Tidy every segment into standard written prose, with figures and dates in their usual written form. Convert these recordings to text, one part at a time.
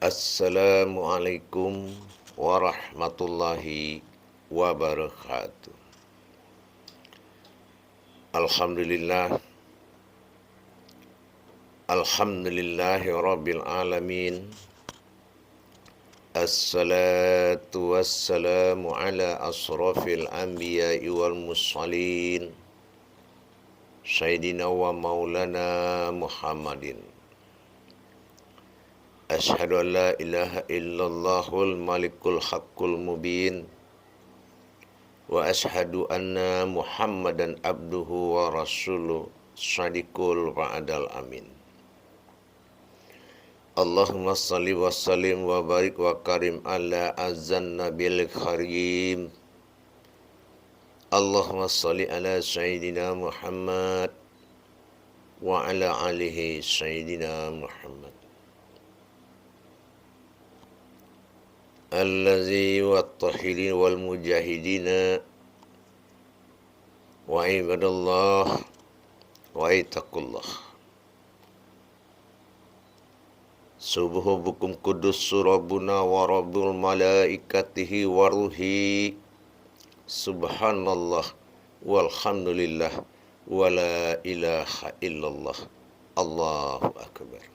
Assalamualaikum warahmatullahi wabarakatuh. Alhamdulillah, alhamdulillahi rabbil alamin. Assalatu wassalamu ala asrafil anbiya'i wal mursalin, Sayyidina wa maulana Muhammadin. Ashhadu an la ilaha illallahul malikul haqqul mubin, wa ashhadu anna Muhammadan abduhu wa rasuluh shadiqul wa'adal amin. Allahumma salli wa sallim wa barik wa karim ala azan nabil karim. Allahumma salli ala Sayyidina Muhammad wa ala alihi Sayyidina Muhammad. Allazi wattahirin wal mujahidina wa ibadallah wa itaqullah. Subuhubukum kudus surabuna wa rabbul malaikatihi wa ruhi. Subhanallah walhamdulillah wa la ilaha illallah. Allahu akbar.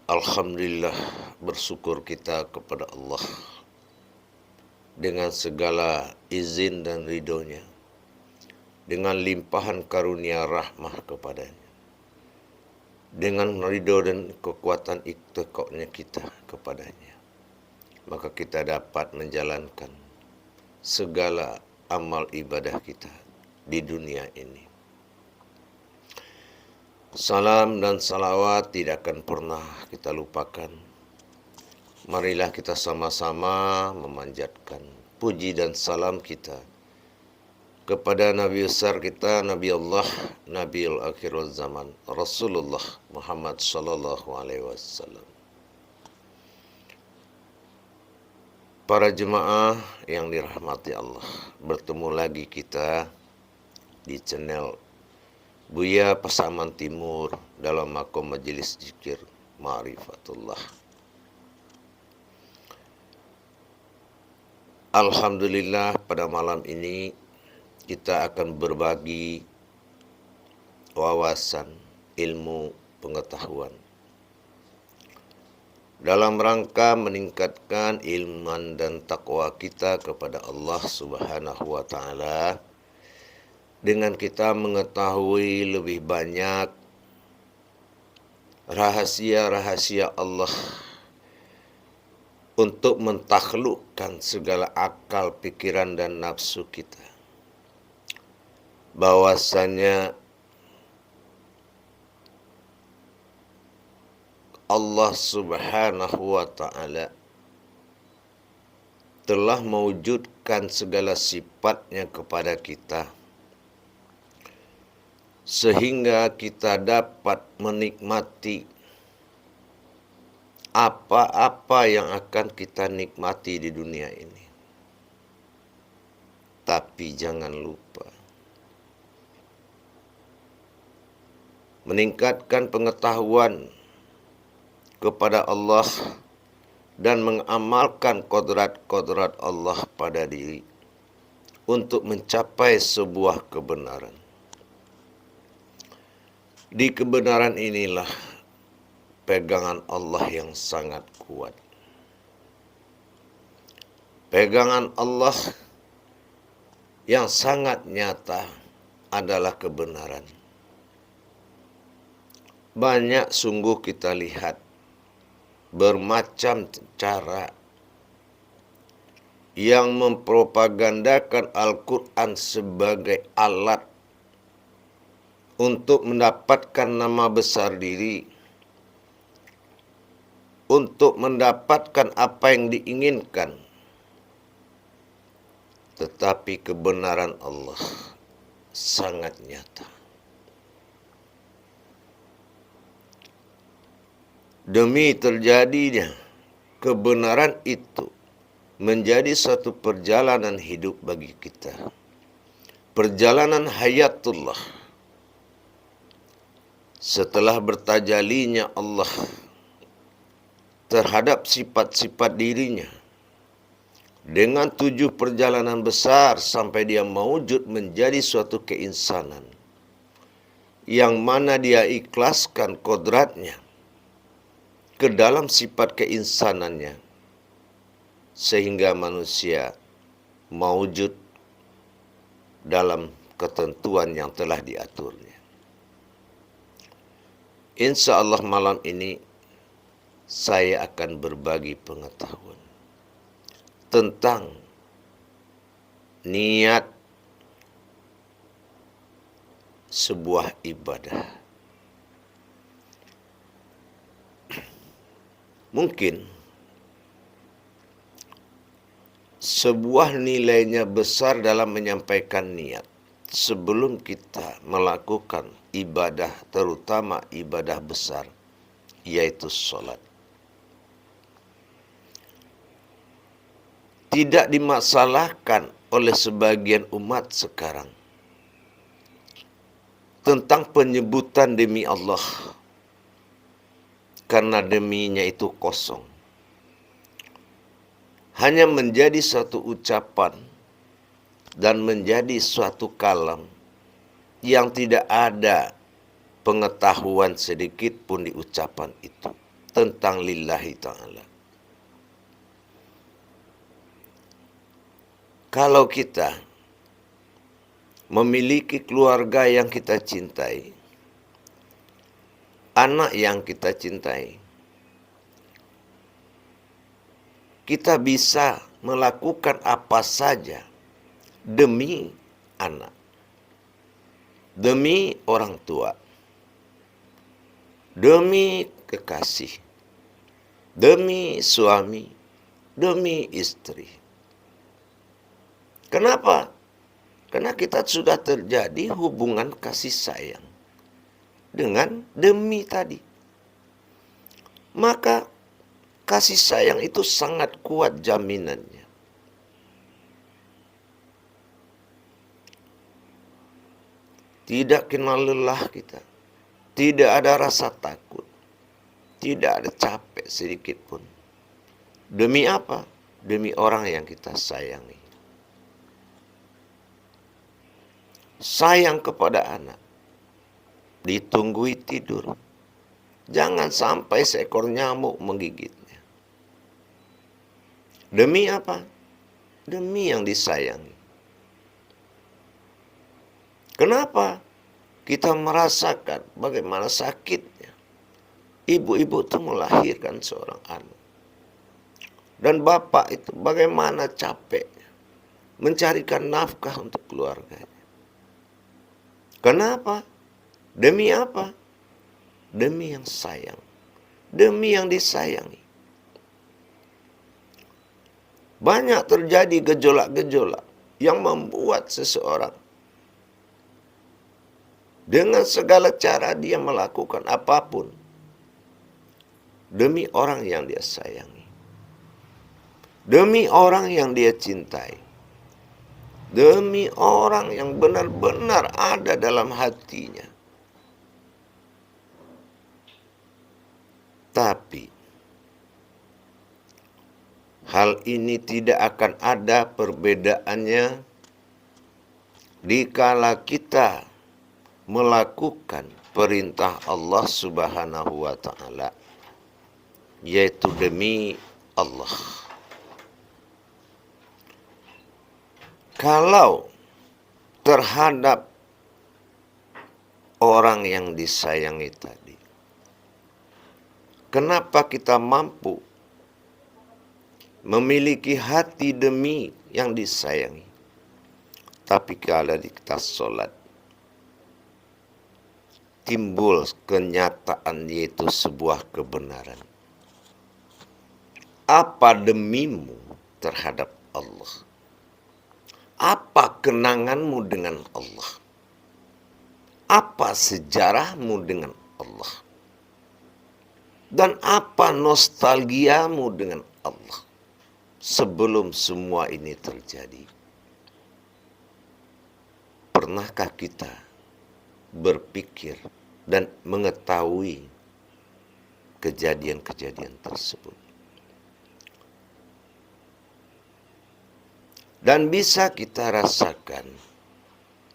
Alhamdulillah, bersyukur kita kepada Allah dengan segala izin dan ridhonya, dengan limpahan karunia rahmah kepadanya, dengan ridho dan kekuatan ikhtiqahnya kita kepadanya, maka kita dapat menjalankan segala amal ibadah kita di dunia ini. Salam dan salawat tidak akan pernah kita lupakan. Marilah kita sama-sama memanjatkan puji dan salam kita kepada Nabi besar kita, Nabi Allah, Nabi al-akhirul zaman, Rasulullah Muhammad sallallahu alaihi wasallam. Para jemaah yang dirahmati Allah, bertemu lagi kita di channel Buya Pasaman Timur dalam makom majelis zikir Ma'rifatullah. Alhamdulillah, pada malam ini kita akan berbagi wawasan, ilmu, pengetahuan dalam rangka meningkatkan iman dan takwa kita kepada Allah Subhanahu wa taala, dengan kita mengetahui lebih banyak rahasia-rahasia Allah untuk mentaklukkan segala akal, pikiran, dan nafsu kita. Bahwasanya Allah Subhanahu wa ta'ala telah mewujudkan segala sifatnya kepada kita, sehingga kita dapat menikmati apa-apa yang akan kita nikmati di dunia ini. Tapi jangan lupa meningkatkan pengetahuan kepada Allah dan mengamalkan kodrat-kodrat Allah pada diri untuk mencapai sebuah kebenaran. Di kebenaran inilah pegangan Allah yang sangat kuat. Pegangan Allah yang sangat nyata adalah kebenaran. Banyak sungguh kita lihat bermacam cara yang mempropagandakan Al-Quran sebagai alat untuk mendapatkan nama besar diri, untuk mendapatkan apa yang diinginkan. Tetapi kebenaran Allah sangat nyata. Demi terjadinya kebenaran itu menjadi satu perjalanan hidup bagi kita. Perjalanan hayatullah. setelah bertajalinya Allah terhadap sifat-sifat dirinya dengan 7 perjalanan besar sampai dia mewujud menjadi suatu keinsanan yang mana dia ikhlaskan kodratnya ke dalam sifat keinsanannya sehingga manusia mewujud dalam ketentuan yang telah diaturnya. Insya Allah malam ini saya akan berbagi pengetahuan tentang niat sebuah ibadah. Mungkin sebuah nilainya besar dalam menyampaikan niat sebelum kita melakukan ibadah, terutama ibadah besar, yaitu sholat. Tidak dimasalahkan oleh sebagian umat sekarang tentang penyebutan demi Allah, karena deminya itu kosong. Hanya menjadi suatu ucapan dan menjadi suatu kalam yang tidak ada pengetahuan sedikit pun di ucapan itu tentang lillahi ta'ala. Kalau kita memiliki keluarga yang kita cintai, anak yang kita cintai, kita bisa melakukan apa saja demi anak, demi orang tua, demi kekasih, demi suami, demi istri. Kenapa? Karena kita sudah terjadi hubungan kasih sayang dengan demi tadi. Maka kasih sayang itu sangat kuat jaminannya. Tidak kenal lelah kita. Tidak ada rasa takut. Tidak ada capek sedikit pun. Demi apa? Demi orang yang kita sayangi. Sayang kepada anak, ditunggui tidur. Jangan sampai seekor nyamuk menggigitnya. Demi apa? Demi yang disayangi. Kenapa? Kita merasakan bagaimana sakitnya ibu-ibu itu melahirkan seorang anak. Dan bapak itu bagaimana capeknya mencarikan nafkah untuk keluarganya. Kenapa? Demi apa? Demi yang sayang. Demi yang disayangi. Banyak terjadi gejolak-gejolak yang membuat seseorang dengan segala cara dia melakukan apapun demi orang yang dia sayangi. Demi orang yang dia cintai. Demi orang yang benar-benar ada dalam hatinya. Tapi hal ini tidak akan ada perbedaannya dikala kita melakukan perintah Allah Subhanahu wa ta'ala, yaitu demi Allah. Kalau terhadap orang yang disayangi tadi, kenapa kita mampu memiliki hati demi yang disayangi? Tapi kalau kita sholat, timbul kenyataan yaitu sebuah kebenaran. Apa demimu terhadap Allah? Apa kenanganmu dengan Allah? Apa sejarahmu dengan Allah? Dan apa nostalgiamu dengan Allah sebelum semua ini terjadi? Pernahkah kita berpikir dan mengetahui kejadian-kejadian tersebut. Dan bisa kita rasakan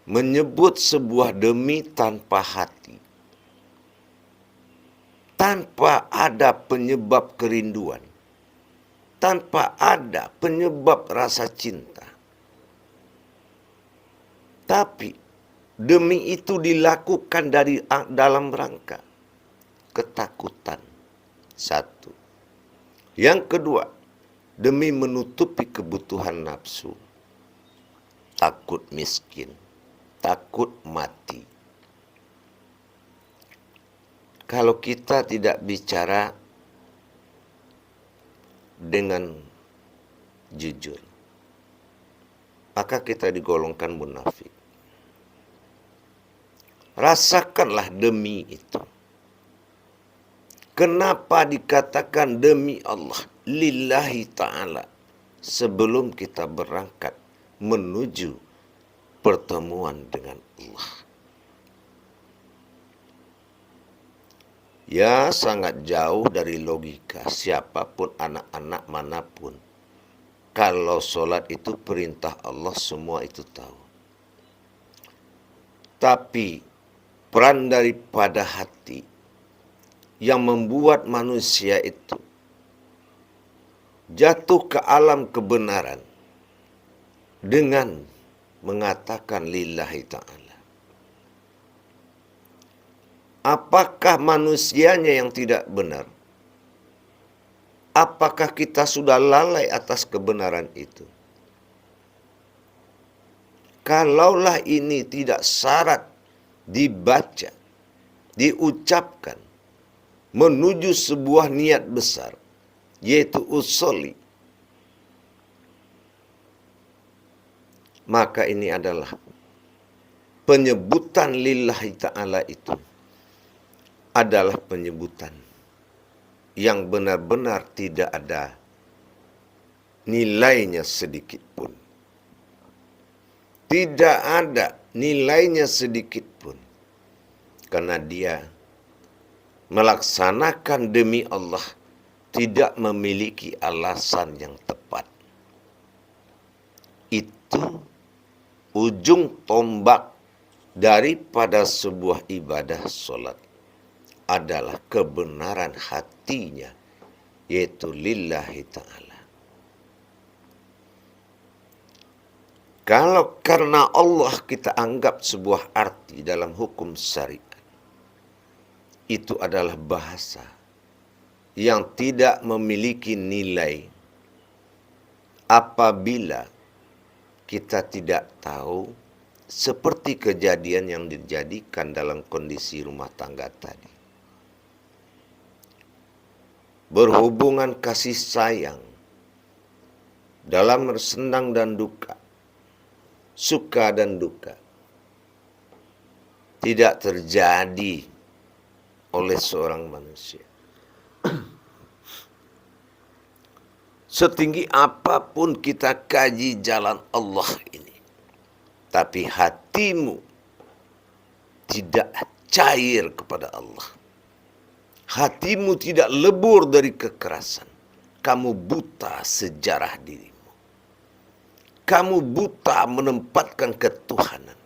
menyebut sebuah demi tanpa hati, tanpa ada penyebab kerinduan, tanpa ada penyebab rasa cinta. Tapi demi itu dilakukan dalam rangka ketakutan. Satu. Yang kedua, demi menutupi kebutuhan nafsu. Takut miskin, takut mati. Kalau kita tidak bicara dengan jujur, maka kita digolongkan munafik. Rasakanlah demi itu. Kenapa dikatakan demi Allah, lillahi ta'ala, sebelum kita berangkat menuju pertemuan dengan Allah? Ya, sangat jauh dari logika siapapun, anak-anak manapun. Kalau sholat itu perintah Allah, semua itu tahu. Tapi peran daripada hati yang membuat manusia itu jatuh ke alam kebenaran dengan mengatakan lillahi ta'ala. Apakah manusianya yang tidak benar? Apakah kita sudah lalai atas kebenaran itu? Kalaulah ini tidak syarat dibaca, diucapkan, menuju sebuah niat besar, yaitu usolli, maka ini adalah penyebutan lillahi ta'ala itu adalah penyebutan yang benar-benar tidak ada nilainya sedikit pun. Tidak ada nilainya sedikit pun. Karena dia melaksanakan demi Allah, tidak memiliki alasan yang tepat. Itu ujung tombak daripada sebuah ibadah sholat adalah kebenaran hatinya, yaitu lillahi ta'ala. Kalau karena Allah kita anggap sebuah arti dalam hukum syariat, itu adalah bahasa yang tidak memiliki nilai apabila kita tidak tahu seperti kejadian yang dijadikan dalam kondisi rumah tangga tadi. Berhubungan kasih sayang dalam senang dan duka, suka dan duka, tidak terjadi oleh seorang manusia. Setinggi apapun kita kaji jalan Allah ini, tapi hatimu tidak cair kepada Allah, hatimu tidak lebur dari kekerasan, kamu buta sejarah dirimu, kamu buta menempatkan ketuhanan,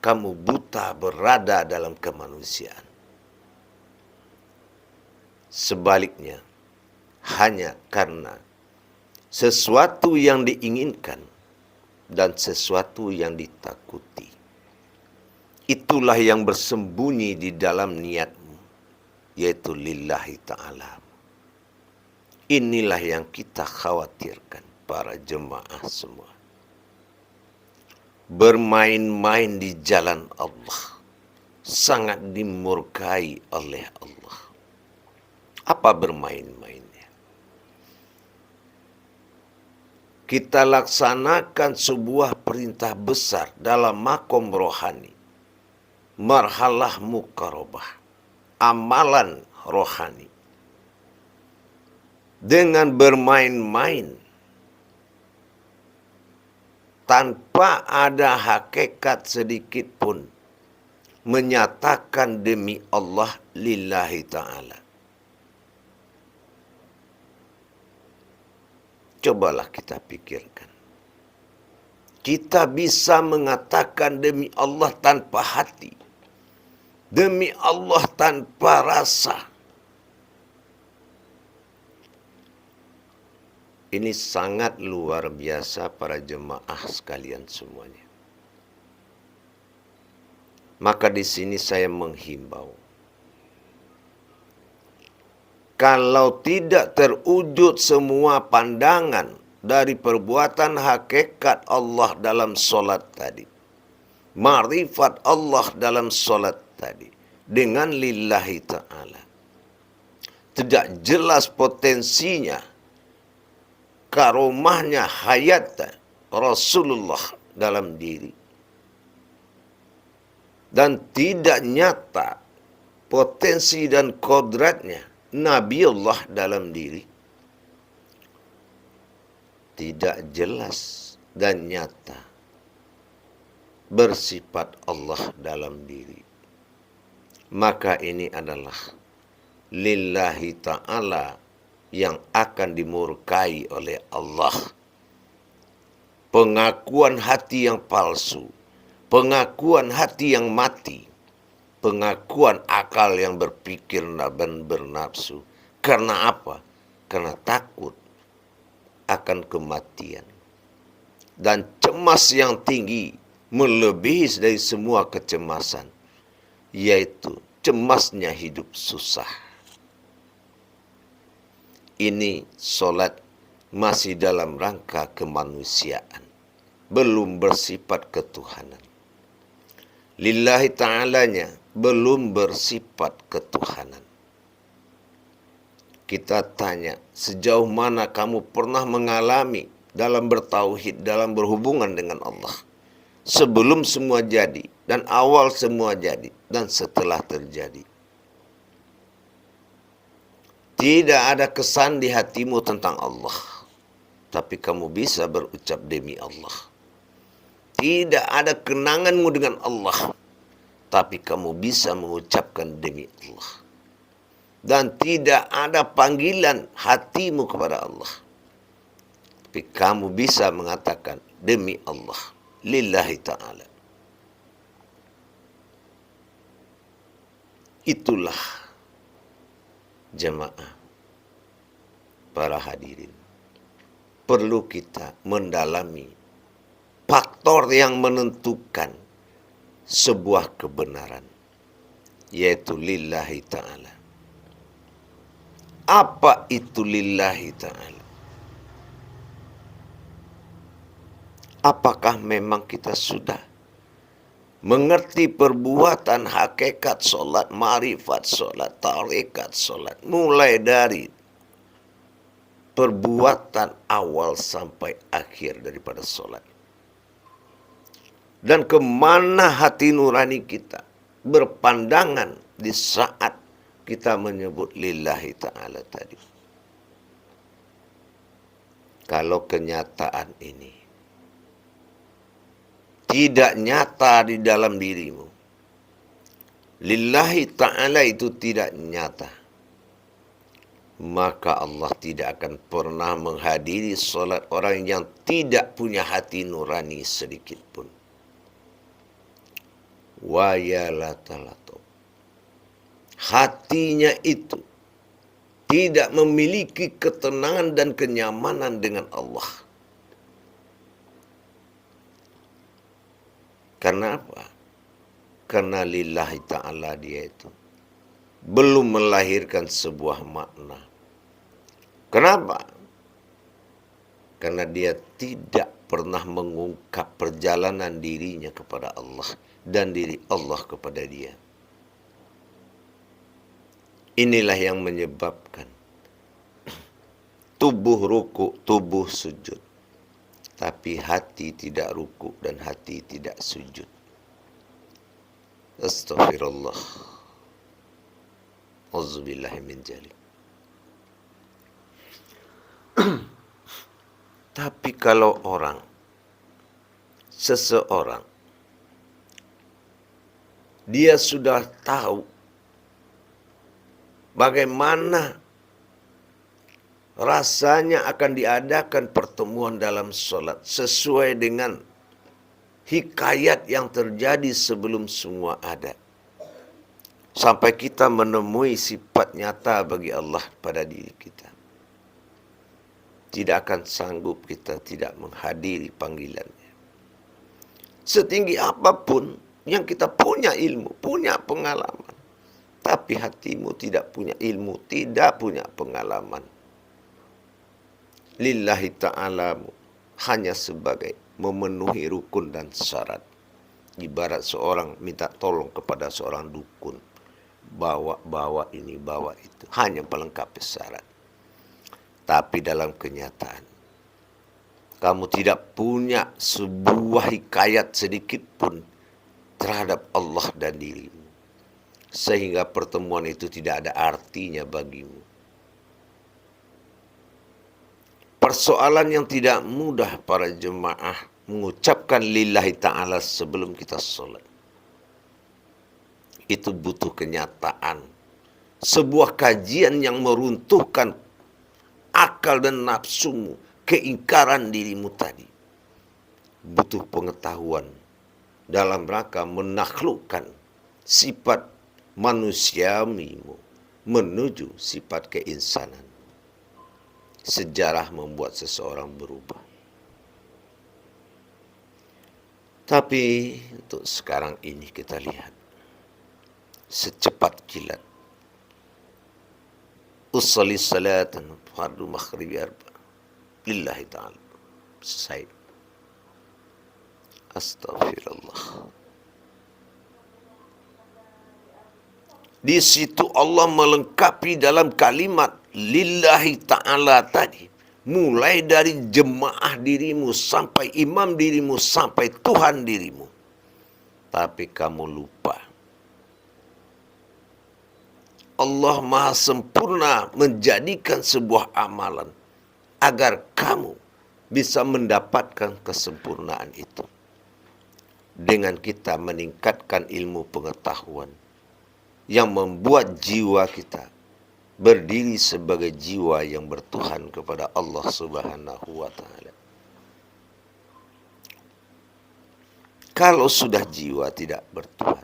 kamu buta berada dalam kemanusiaan. Sebaliknya, hanya karena sesuatu yang diinginkan dan sesuatu yang ditakuti, itulah yang bersembunyi di dalam niatmu, yaitu lillahi ta'ala. Inilah yang kita khawatirkan para jemaah semua. Bermain-main di jalan Allah sangat dimurkai oleh Allah. Apa bermain-mainnya? Kita laksanakan sebuah perintah besar dalam makom rohani, marhalah muqarabah, amalan rohani. Dengan bermain-main tanpa ada hakikat sedikit pun menyatakan demi Allah lillahi ta'ala. Cobalah kita pikirkan. Kita bisa mengatakan demi Allah tanpa hati. Demi Allah tanpa rasa. Ini sangat luar biasa para jemaah sekalian semuanya. Maka di sini saya menghimbau. Kalau tidak terwujud semua pandangan dari perbuatan hakikat Allah dalam solat tadi, ma'rifat Allah dalam solat tadi, dengan lillahi ta'ala, tidak jelas potensinya, karomahnya, hayat Rasulullah dalam diri, dan tidak nyata potensi dan kodratnya Nabiullah dalam diri, tidak jelas dan nyata bersifat Allah dalam diri, maka ini adalah lillahi ta'ala yang akan dimurkai oleh Allah. Pengakuan hati yang palsu, pengakuan hati yang mati, pengakuan akal yang berpikir dan bernafsu. Karena apa? Karena takut akan kematian. Dan cemas yang tinggi melebihi dari semua kecemasan, yaitu cemasnya hidup susah. Ini solat masih dalam rangka kemanusiaan, belum bersifat ketuhanan. Lillahi ta'alanya belum bersifat ketuhanan. Kita tanya, sejauh mana kamu pernah mengalami dalam bertauhid, dalam berhubungan dengan Allah, sebelum semua jadi, dan awal semua jadi, dan setelah terjadi. Tidak ada kesan di hatimu tentang Allah, tapi kamu bisa berucap demi Allah. Tidak ada kenanganmu dengan Allah, tapi kamu bisa mengucapkan demi Allah. Dan tidak ada panggilan hatimu kepada Allah, tapi kamu bisa mengatakan demi Allah, lillahi ta'ala. Itulah jemaah, para hadirin, perlu kita mendalami faktor yang menentukan sebuah kebenaran, yaitu lillahi ta'ala. Apa itu lillahi ta'ala? Apakah memang kita sudah mengerti perbuatan hakikat solat, ma'rifat solat, tarekat solat, mulai dari perbuatan awal sampai akhir daripada solat? Dan kemana hati nurani kita berpandangan di saat kita menyebut lillahi ta'ala tadi? Kalau kenyataan ini tidak nyata di dalam dirimu, lillahi ta'ala itu tidak nyata, maka Allah tidak akan pernah menghadiri solat orang yang tidak punya hati nurani sedikit pun. Wa yalatalato, hatinya itu tidak memiliki ketenangan dan kenyamanan dengan Allah. Karena apa? Karena lillahi ta'ala dia itu belum melahirkan sebuah makna. Kenapa? Karena dia tidak pernah mengungkap perjalanan dirinya kepada Allah dan diri Allah kepada dia. Inilah yang menyebabkan tubuh ruku, tubuh sujud, tapi hati tidak ruku dan hati tidak sujud. Astaghfirullah. Auzubillahi min dzalik. Tapi kalau seseorang Dia sudah tahu bagaimana rasanya akan diadakan pertemuan dalam sholat sesuai dengan hikayat yang terjadi sebelum semua ada. Sampai kita menemui sifat nyata bagi Allah pada diri kita. Tidak akan sanggup kita tidak menghadiri panggilannya. Setinggi apapun yang kita punya ilmu, punya pengalaman. Tapi hatimu tidak punya ilmu, tidak punya pengalaman. Lillahi ta'alamu hanya sebagai memenuhi rukun dan syarat. Ibarat seorang minta tolong kepada seorang dukun. Bawa ini, bawa itu. Hanya pelengkap syarat. Tapi dalam kenyataan, kamu tidak punya sebuah hikayat sedikit pun terhadap Allah dan dirimu. Sehingga pertemuan itu tidak ada artinya bagimu. Persoalan yang tidak mudah para jemaah mengucapkan lillahi ta'ala sebelum kita sholat. Itu butuh kenyataan. Sebuah kajian yang meruntuhkan akal dan nafsumu, keingkaran dirimu tadi. Butuh pengetahuan dalam rangka menaklukkan sifat manusiawimu menuju sifat keinsanan. Sejarah membuat seseorang berubah. Tapi untuk sekarang ini kita lihat secepat kilat. Usolli salatan fardu maghribi arba. Lillahi ta'ala. Selesai. Astaghfirullah. Di situ Allah melengkapi dalam kalimat lillahi ta'ala tadi. Mulai dari jemaah dirimu sampai imam dirimu sampai Tuhan dirimu. Tapi kamu lupa. Allah Maha Sempurna menjadikan sebuah amalan agar kamu bisa mendapatkan kesempurnaan itu. Dengan kita meningkatkan ilmu pengetahuan yang membuat jiwa kita berdiri sebagai jiwa yang bertuhan kepada Allah Subhanahu wa Ta'ala. Kalau sudah jiwa tidak bertuhan,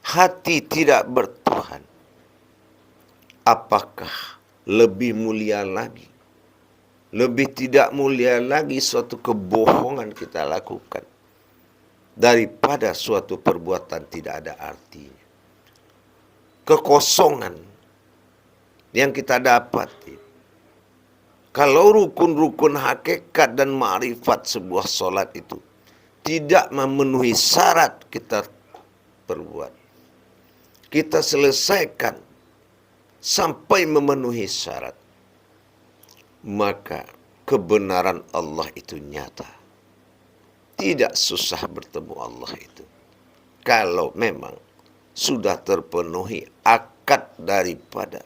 hati tidak bertuhan, apakah lebih mulia lagi, lebih tidak mulia lagi suatu kebohongan kita lakukan daripada suatu perbuatan tidak ada artinya? Kekosongan yang kita dapati kalau rukun-rukun hakikat dan ma'rifat sebuah solat itu tidak memenuhi syarat kita perbuat, kita selesaikan sampai memenuhi syarat, maka kebenaran Allah itu nyata. Tidak susah bertemu Allah itu kalau memang sudah terpenuhi akad daripada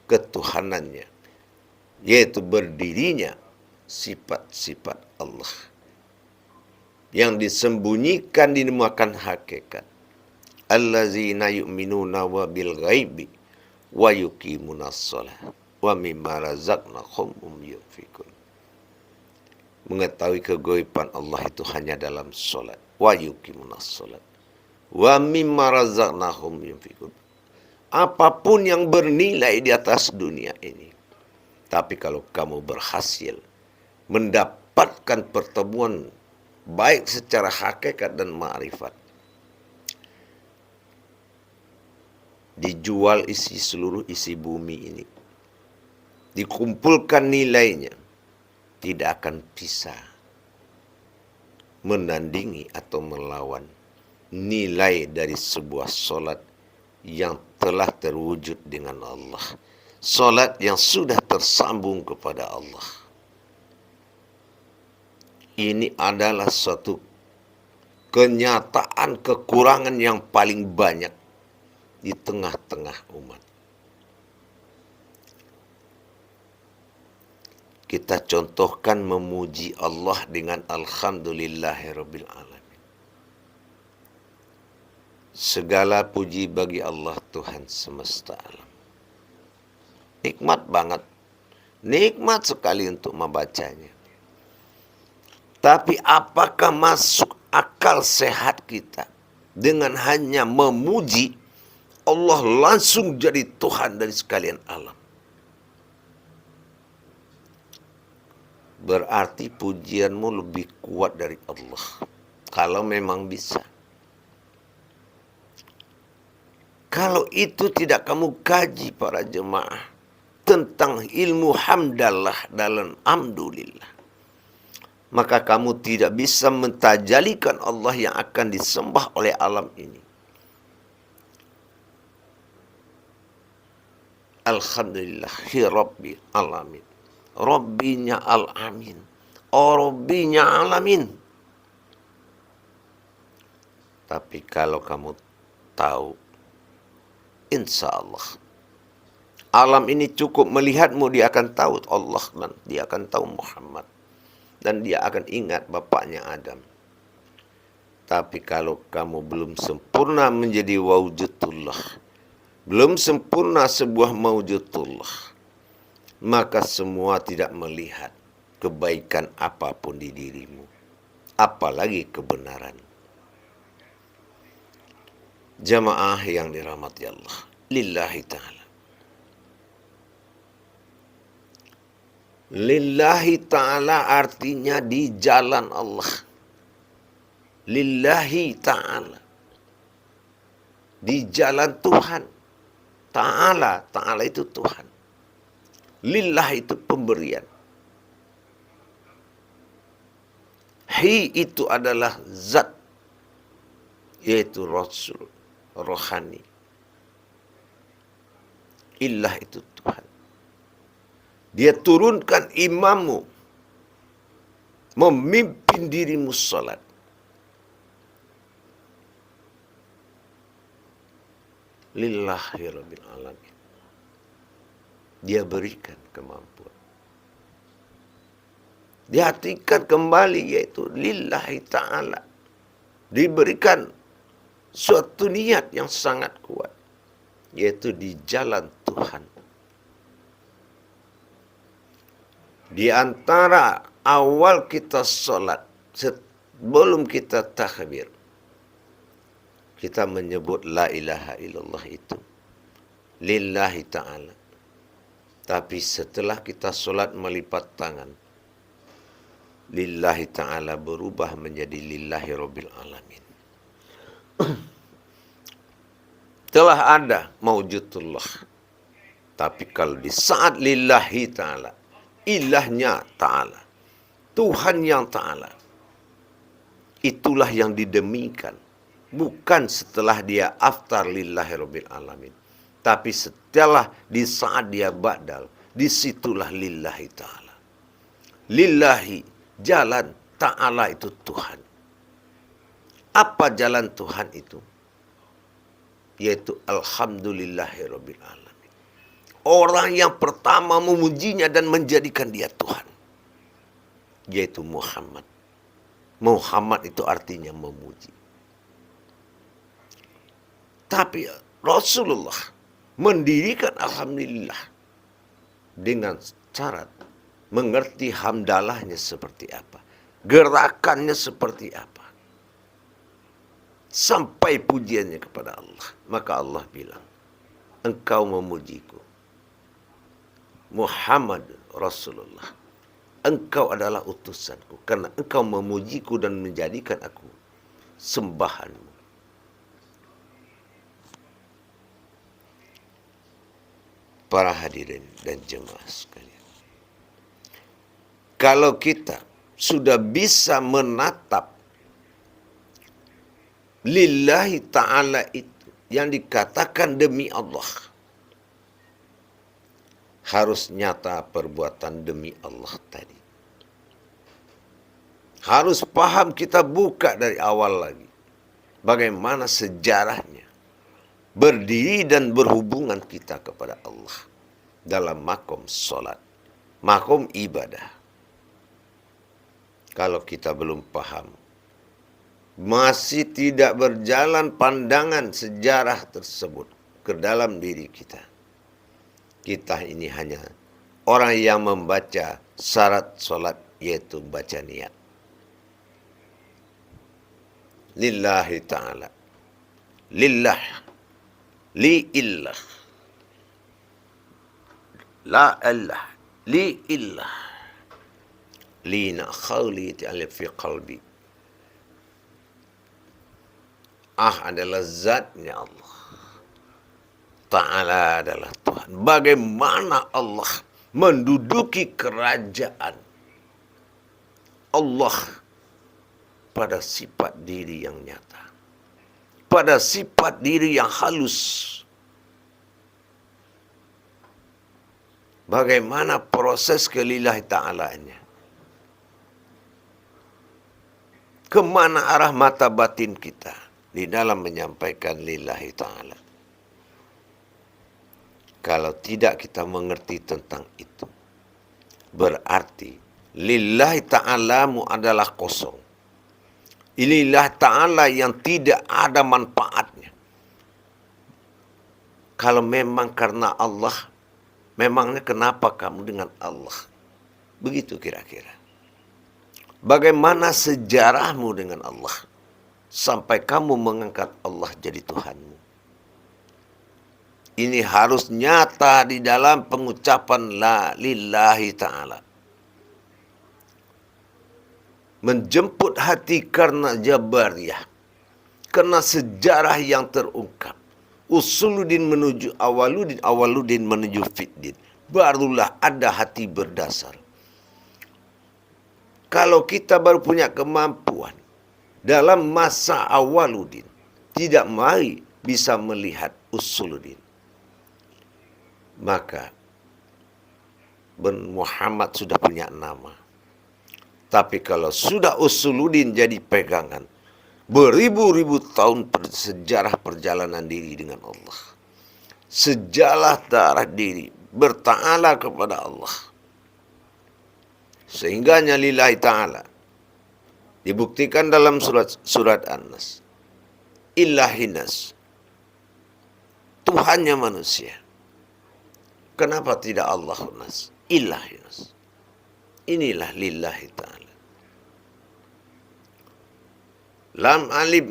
ketuhanannya, yaitu berdirinya sifat-sifat Allah yang disembunyikan dinamakan hakikat. Allazina yu'minuna wa bil ghaibi wa yuqimunas shalah wa mimma razaqnahum yunfikun. Mengetahui kegaiban Allah itu hanya dalam salat. Wa yuqimunas shalah wa mimma razaqnahum yunfikun. Apapun yang bernilai di atas dunia ini, tapi kalau kamu berhasil mendapatkan pertemuan baik secara hakikat dan ma'rifat, dijual seluruh isi bumi ini, dikumpulkan nilainya, tidak akan bisa menandingi atau melawan nilai dari sebuah solat yang telah terwujud dengan Allah. Solat yang sudah tersambung kepada Allah. Ini adalah suatu kenyataan kekurangan yang paling banyak di tengah-tengah umat. Kita contohkan memuji Allah dengan alhamdulillahirabbil alamin. Segala puji bagi Allah Tuhan semesta alam. Nikmat banget. Nikmat sekali untuk membacanya. Tapi apakah masuk akal sehat kita dengan hanya memuji Allah langsung jadi Tuhan dari sekalian alam? Berarti pujianmu lebih kuat dari Allah. Kalau memang bisa. Kalau itu tidak kamu kaji para jemaah tentang ilmu hamdalah dalam hamdulillah, maka kamu tidak bisa mentajalikan Allah yang akan disembah oleh alam ini. Alhamdulillahi Rabbil Alamin. Rabbinya Al-Amin. Oh Rabbinya Alamin. Tapi kalau kamu tahu, insya Allah, alam ini cukup melihatmu, dia akan tahu Allah dan dia akan tahu Muhammad. Dan dia akan ingat bapaknya Adam. Tapi kalau kamu belum sempurna menjadi wujudullah, belum sempurna sebuah mawjudullah, maka semua tidak melihat kebaikan apapun di dirimu, apalagi kebenaran. Jamaah yang dirahmati Allah, lillahi ta'ala. Lillahi ta'ala artinya di jalan Allah. Lillahi ta'ala, di jalan Tuhan. Ta'ala, ta'ala itu Tuhan. Lillah itu pemberian. Hi itu adalah zat, yaitu Rasul, rohani. Illah itu Tuhan. Dia turunkan imammu, memimpin dirimu salat. Lillahi Rabbil Alamin. Dia berikan kemampuan. Dihatikan kembali, yaitu lillahi ta'ala. Diberikan suatu niat yang sangat kuat, yaitu di jalan Tuhan. Di antara awal kita sholat, sebelum kita takbir, kita menyebut la ilaha illallah itu lillahi ta'ala. Tapi setelah kita sholat melipat tangan, lillahi ta'ala berubah menjadi lillahi rabbil alamin. Telah ada mawjudullah. Tapi kalau di saat lillahi ta'ala, ilahnya ta'ala, Tuhan yang ta'ala, itulah yang didemikan. Bukan setelah dia aftar lillahi rabbil alamin, tapi setelah di saat dia ba'dal, disitulah lillahi ta'ala. Lillahi, jalan, ta'ala itu Tuhan. Apa jalan Tuhan itu? Yaitu alhamdulillahi rabbil alamin. Orang yang pertama memujinya dan menjadikan dia Tuhan, yaitu Muhammad. Muhammad itu artinya memuji. Tapi Rasulullah mendirikan alhamdulillah dengan syarat mengerti hamdalahnya seperti apa, gerakannya seperti apa, sampai pujiannya kepada Allah. Maka Allah bilang, engkau memujiku, Muhammad Rasulullah, engkau adalah utusanku, karena engkau memujiku dan menjadikan aku sembahanmu. Para hadirin dan jemaah sekalian, kalau kita sudah bisa menatap lillahi ta'ala itu yang dikatakan demi Allah, harus nyata perbuatan demi Allah tadi. Harus paham, kita buka dari awal lagi, bagaimana sejarahnya berdiri dan berhubungan kita kepada Allah dalam makom sholat, makom ibadah. Kalau kita belum paham masih tidak berjalan pandangan sejarah tersebut ke dalam diri kita. Kita ini hanya orang yang membaca syarat solat, yaitu baca niat. Lillahi ta'ala. Lillah. Li illah. La Allah. Li illah. Lina khawli ta'alif fi qalbi. Adalah zatnya Allah. Ta'ala adalah Tuhan. Bagaimana Allah menduduki kerajaan Allah pada sifat diri yang nyata, pada sifat diri yang halus. Bagaimana proses kelillahi ta'alanya? Kemana arah mata batin kita di dalam menyampaikan lillahi ta'ala? Kalau tidak kita mengerti tentang itu, berarti lillahi ta'alamu adalah kosong. Lillahi ta'ala yang tidak ada manfaatnya. Kalau memang karena Allah, memangnya kenapa kamu dengan Allah? Begitu kira-kira. Bagaimana sejarahmu dengan Allah sampai kamu mengangkat Allah jadi Tuhanmu? Ini harus nyata di dalam pengucapan la lillahi ta'ala. Menjemput hati karena jabariyah, karena sejarah yang terungkap. Usuluddin menuju awaluddin, awaluddin menuju fiddin. Barulah ada hati berdasar. Kalau kita baru punya kemampuan dalam masa awaluddin, tidak mari bisa melihat usuluddin, maka Ben Muhammad sudah punya nama. Tapi kalau sudah usuluddin jadi pegangan, beribu-ribu tahun sejarah perjalanan diri dengan Allah, sejarah darah diri berta'ala kepada Allah, sehingganya lillahi ta'ala dibuktikan dalam surat An-Nas. Ilahinas, Tuhannya manusia. Kenapa tidak Allahun-nas? Ilahinas. Inilah lillahi ta'ala. Lam alif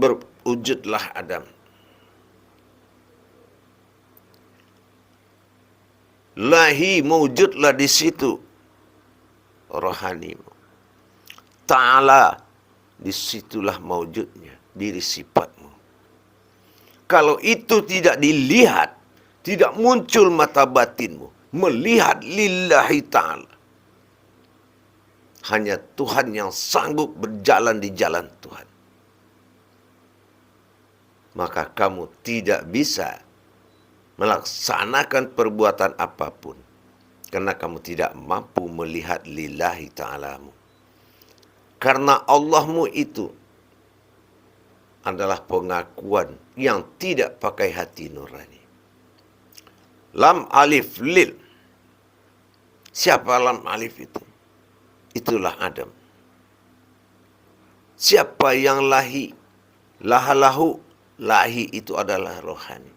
berwujudlah Adam. Lahi mewujudlah di situ rohanimu. Ta'ala, disitulah mewujudnya diri sifatmu. Kalau itu tidak dilihat, tidak muncul mata batinmu melihat lillahi ta'ala, hanya Tuhan yang sanggup berjalan di jalan Tuhan, maka kamu tidak bisa melaksanakan perbuatan apapun, karena kamu tidak mampu melihat lillahi ta'alamu. Karena Allahmu itu adalah pengakuan yang tidak pakai hati nurani. Lam alif lil. Siapa lam alif itu? Itulah Adam. Siapa yang lahi? Lahalahu, lahi itu adalah rohani.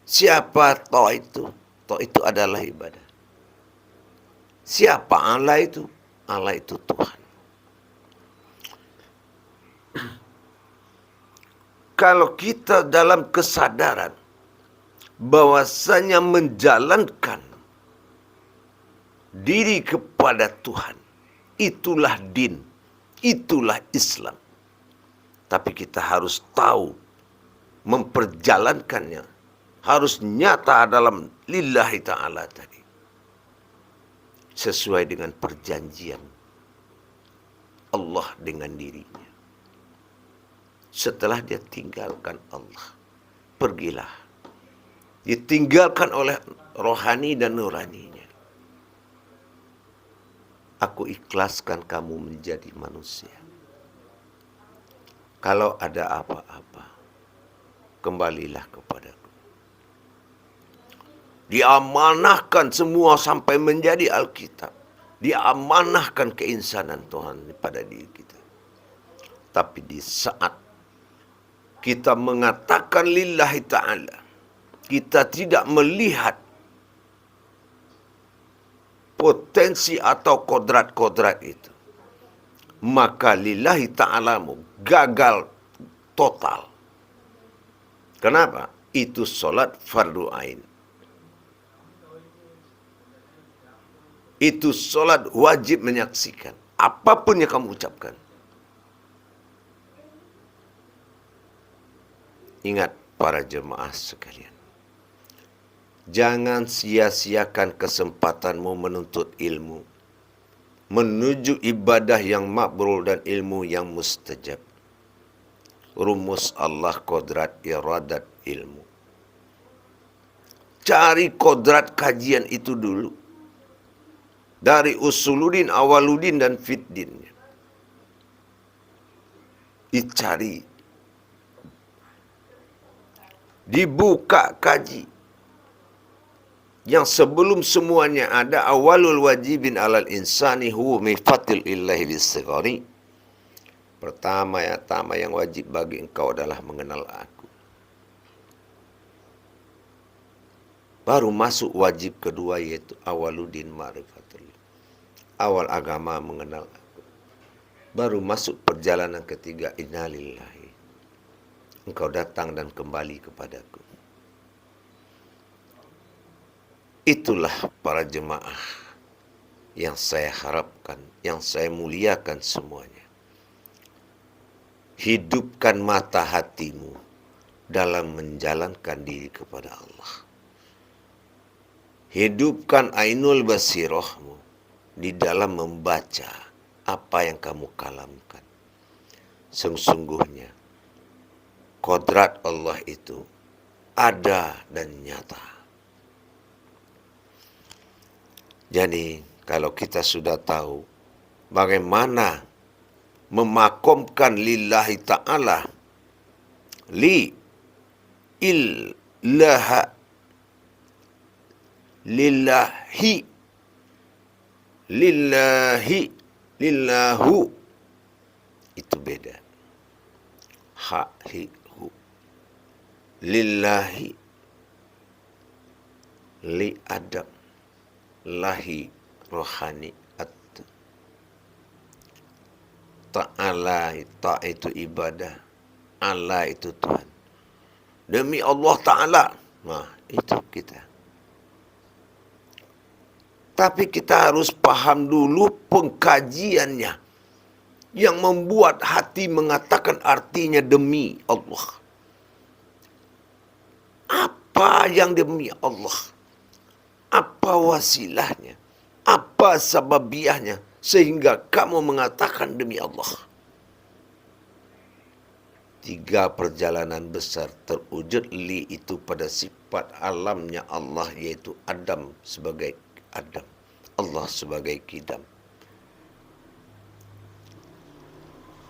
Siapa to itu? To itu adalah ibadah. Siapa Allah itu? Allah itu Tuhan. Kalau kita dalam kesadaran bahwasanya menjalankan diri kepada Tuhan, itulah din, itulah Islam. Tapi kita harus tahu memperjalankannya, harus nyata dalam lillahi ta'ala tadi, sesuai dengan perjanjian Allah dengan dirinya. Setelah dia tinggalkan Allah, pergilah. Ditinggalkan oleh rohani dan nuraninya. Aku ikhlaskan kamu menjadi manusia. Kalau ada apa-apa, kembalilah kepadaku. Diamanahkan semua sampai menjadi Alkitab. Dia amanahkan keinsanan Tuhan pada diri kita. Tapi di saat kita mengatakan lillahi ta'ala, kita tidak melihat potensi atau kodrat-kodrat itu, maka lillahi ta'alamu gagal total. Kenapa? Itu solat fardu ain. Itu solat wajib menyaksikan. Apapun yang kamu ucapkan. Ingat para jemaah sekalian. Jangan sia-siakan kesempatanmu menuntut ilmu. Menuju ibadah yang makbul dan ilmu yang mustajab. Rumus Allah kodrat iradat ilmu. Cari kodrat kajian itu dulu. Dari usuludin, awaludin, dan fiddinnya. Dicari. Dibuka kaji. Yang sebelum semuanya ada awalul wajibin alal insani huwa mifatil illahi bisigari. Pertama yang wajib bagi engkau adalah mengenal aku. Baru masuk wajib kedua yaitu awaludin ma'rifatullah. Awal agama mengenal aku. Baru masuk perjalanan ketiga innalillahi. Engkau datang dan kembali kepadaku. Itulah para jemaah yang saya harapkan, yang saya muliakan semuanya. Hidupkan mata hatimu dalam menjalankan diri kepada Allah. Hidupkan ainul basirahmu di dalam membaca apa yang kamu kalamkan. Sesungguhnya kodrat Allah itu ada dan nyata. Jadi kalau kita sudah tahu bagaimana memakomkan lillahi ta'ala li illaha lillahi lillahi lillahu, itu beda. Ha hi hu. Lillahi li adam, lahi rohani, at ta'ala, ta itu ibadah, Allah itu Tuhan. Demi Allah Ta'ala. Nah, itu kita. Tapi kita harus paham dulu pengkajiannya. Yang membuat hati mengatakan artinya demi Allah. Apa yang demi Allah? Apa wasilahnya? Apa sababiahnya? Sehingga kamu mengatakan demi Allah. 3 perjalanan besar terwujud li itu pada sifat alamnya Allah, yaitu Adam sebagai Adam, Allah sebagai Kidam.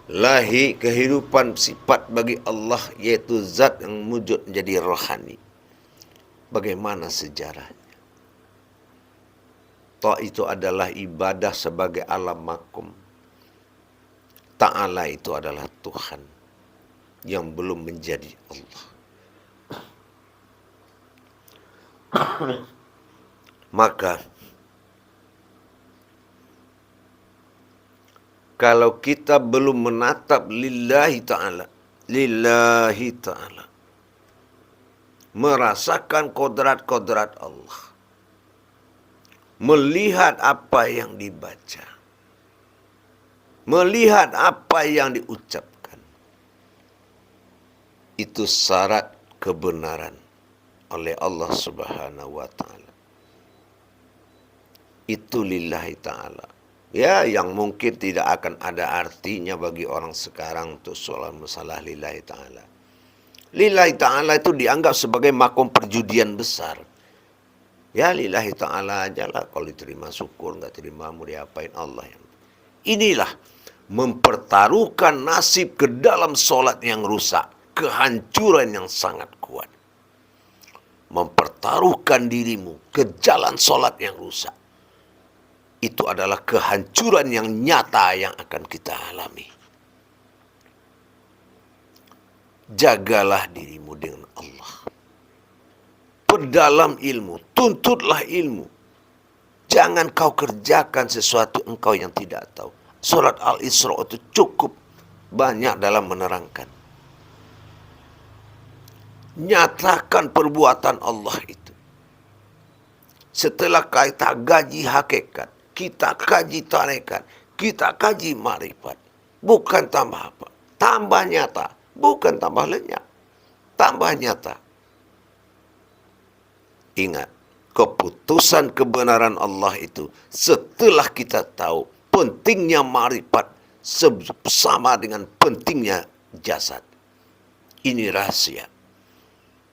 Lahi kehidupan sifat bagi Allah, yaitu zat yang wujud menjadi rohani. Bagaimana sejarahnya? Ta itu adalah ibadah sebagai alam makum. Ta'ala itu adalah Tuhan yang belum menjadi Allah. Maka kalau kita belum menatap lillahi ta'ala, merasakan kodrat-kodrat Allah, melihat apa yang dibaca, melihat apa yang diucapkan, itu syarat kebenaran oleh Allah Subhanahu wa ta'ala. Itu lillahi ta'ala. Ya, yang mungkin tidak akan ada artinya bagi orang sekarang untuk soal masalah lillahi ta'ala. Lillahi ta'ala itu dianggap sebagai makom perjudian besar. Ya, lillahi ta'ala aja lah. Kalau diterima syukur, nggak terima mau diapain Allah. Inilah mempertaruhkan nasib ke dalam solat yang rusak. Kehancuran yang sangat kuat. Mempertaruhkan dirimu ke jalan solat yang rusak. itu adalah kehancuran yang nyata yang akan kita alami. Jagalah dirimu dengan Allah. Perdalam ilmu, tuntutlah ilmu. Jangan kau kerjakan sesuatu engkau yang tidak tahu. Surat Al-Isra itu cukup banyak dalam menerangkan. Nyatakan perbuatan Allah itu. Setelah kita gaji hakikat, kita kaji tarekat, kita kaji marifat. Bukan tambah apa? Tambah nyata. Bukan tambah lenyap. Tambah nyata. Ingat, keputusan kebenaran Allah itu setelah kita tahu pentingnya marifat sama dengan pentingnya jasad. Ini rahasia.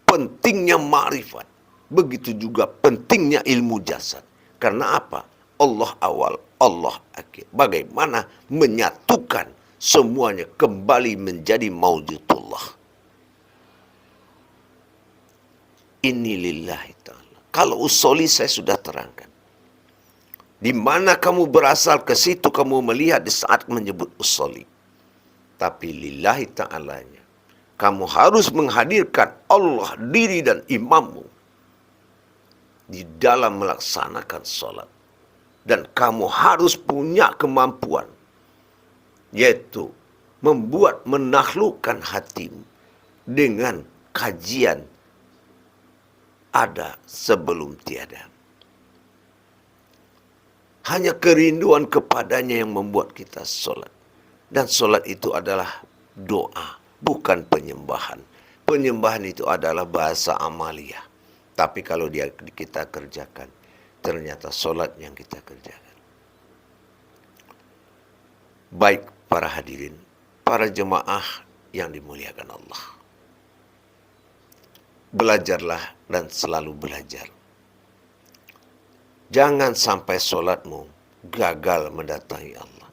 Pentingnya marifat, begitu juga pentingnya ilmu jasad. Karena apa? Allah awal, Allah akhir. Bagaimana menyatukan semuanya kembali menjadi maujudullah. Ini lillahi ta'ala. Kalau usoli saya sudah terangkan. Di mana kamu berasal, ke situ kamu melihat di saat menyebut usoli. Tapi lillahi ta'alanya, kamu harus menghadirkan Allah, diri dan imammu di dalam melaksanakan sholat. Dan kamu harus punya kemampuan, yaitu membuat menaklukkan hatimu dengan kajian ada sebelum tiada. Hanya kerinduan kepadanya yang membuat kita sholat. Dan sholat itu adalah doa, bukan penyembahan. Penyembahan itu adalah bahasa amaliyah. Tapi kalau kita kerjakan, ternyata sholat yang kita kerjakan. Baik para hadirin, para jemaah yang dimuliakan Allah. Belajarlah dan selalu belajar. Jangan sampai sholatmu gagal mendatangi Allah.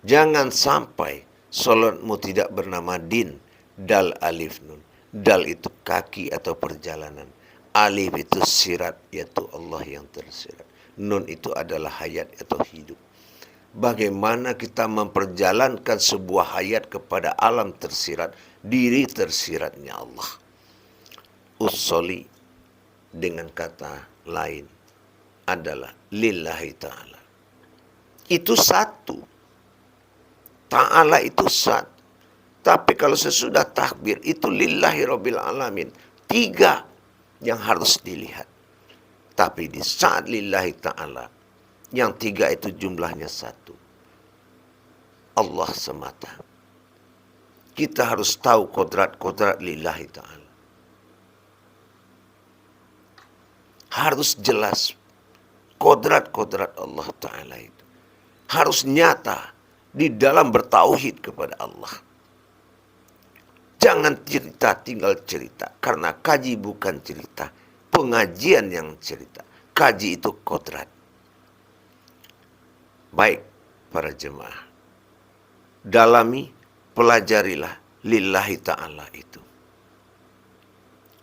Jangan sampai sholatmu tidak bernama din, dal, alif, nun. Dal itu kaki atau perjalanan. Alif itu sirat, yaitu Allah yang tersirat. Nun itu adalah hayat atau hidup. Bagaimana kita memperjalankan sebuah hayat kepada alam tersirat, diri tersiratnya Allah. Usoli dengan kata lain adalah lillahi ta'ala. Itu satu. Ta'ala itu satu. Tapi kalau sesudah takbir itu lillahi rabbil alamin. 3 yang harus dilihat. Tapi di saat lillahi ta'ala, yang 3 itu jumlahnya 1. Allah semata. Kita harus tahu kodrat-kodrat lillahi ta'ala. Harus jelas kodrat-kodrat Allah Ta'ala itu. Harus nyata di dalam bertauhid kepada Allah. Jangan cerita tinggal cerita. Karena kaji bukan cerita. Pengajian yang cerita. Kaji itu kodrat. Baik para jemaah. Dalami, pelajarilah lillahi ta'ala itu.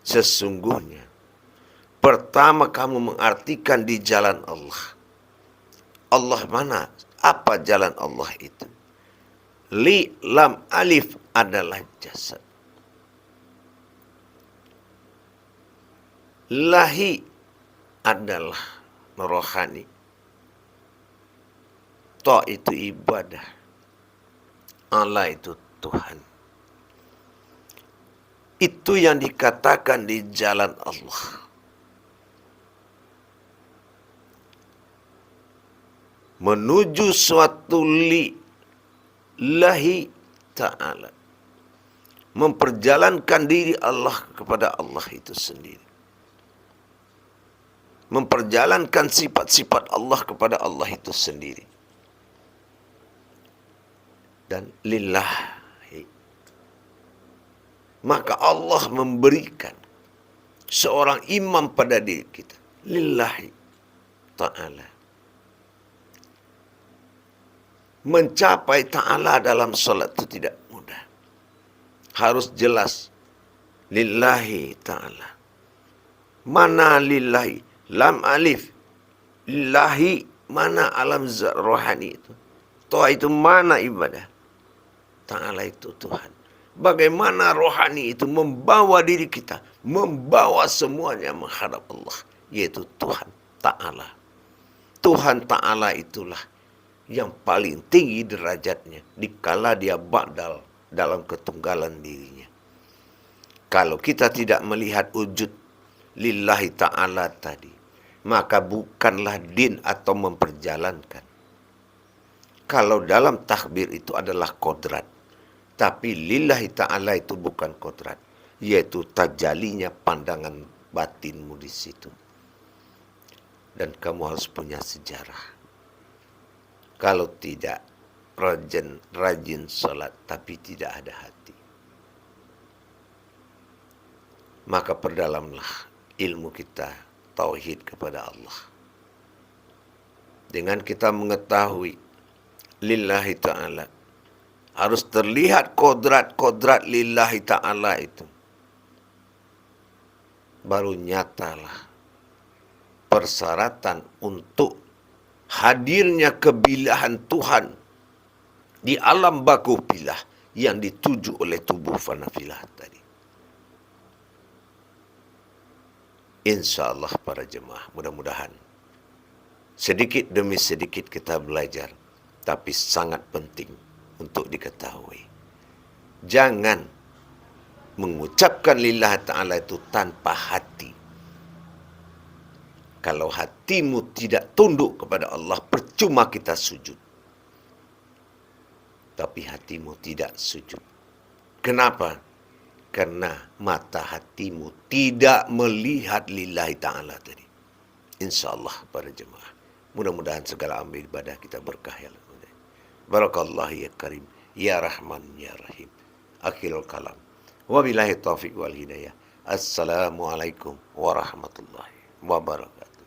Sesungguhnya pertama kamu mengartikan di jalan Allah. Allah mana? Apa jalan Allah itu? Li, lam, alif adalah jasad. Lahi adalah rohani. Ta itu ibadah. Allah itu Tuhan. Itu yang dikatakan di jalan Allah. Menuju suatu lillahi ta'ala. Memperjalankan diri Allah kepada Allah itu sendiri. Memperjalankan sifat-sifat Allah kepada Allah itu sendiri. Dan lillahi. Maka Allah memberikan seorang imam pada diri kita. Lillahi ta'ala. Mencapai ta'ala dalam salat itu tidak mudah. Harus jelas. Lillahi ta'ala. Mana lillahi? Lam alif. Lillahi mana alam zat rohani itu. Toa itu mana ibadah. Ta'ala itu Tuhan. Bagaimana rohani itu membawa diri kita, membawa semuanya menghadap Allah, yaitu Tuhan Ta'ala. Tuhan Ta'ala itulah yang paling tinggi derajatnya dikala dia ba'dal dalam ketunggalan dirinya. Kalau kita tidak melihat wujud lillahi ta'ala tadi, maka bukanlah din atau memperjalankan. Kalau dalam takbir itu adalah kodrat, tapi lillahi ta'ala itu bukan kodrat, yaitu tajalinya pandangan batinmu di situ. Dan kamu harus punya sejarah. Kalau tidak, rajin sholat tapi tidak ada hati, maka perdalamlah ilmu kita tauhid kepada Allah. Dengan kita mengetahui lillahi ta'ala, harus terlihat kodrat lillahi ta'ala itu, baru nyatalah persyaratan untuk hadirnya kebilahan Tuhan di alam baku bilah yang dituju oleh tubuh fanafilah tadi. Insya Allah para jemaah, mudah-mudahan sedikit demi sedikit kita belajar, tapi sangat penting untuk diketahui. Jangan mengucapkan lillah ta'ala itu tanpa hati. Kalau hatimu tidak tunduk kepada Allah, percuma kita sujud. Tapi hatimu tidak sujud. Kenapa? Karena mata hatimu tidak melihat lillahi ta'ala tadi. InsyaAllah para jemaah, mudah-mudahan segala amal ibadah kita berkah ya Allah. Barakallah ya karim, ya rahman, ya rahim. Akhirul kalam. Wabillahi taufiq wal hidayah. Assalamualaikum warahmatullahi wabarakatuh.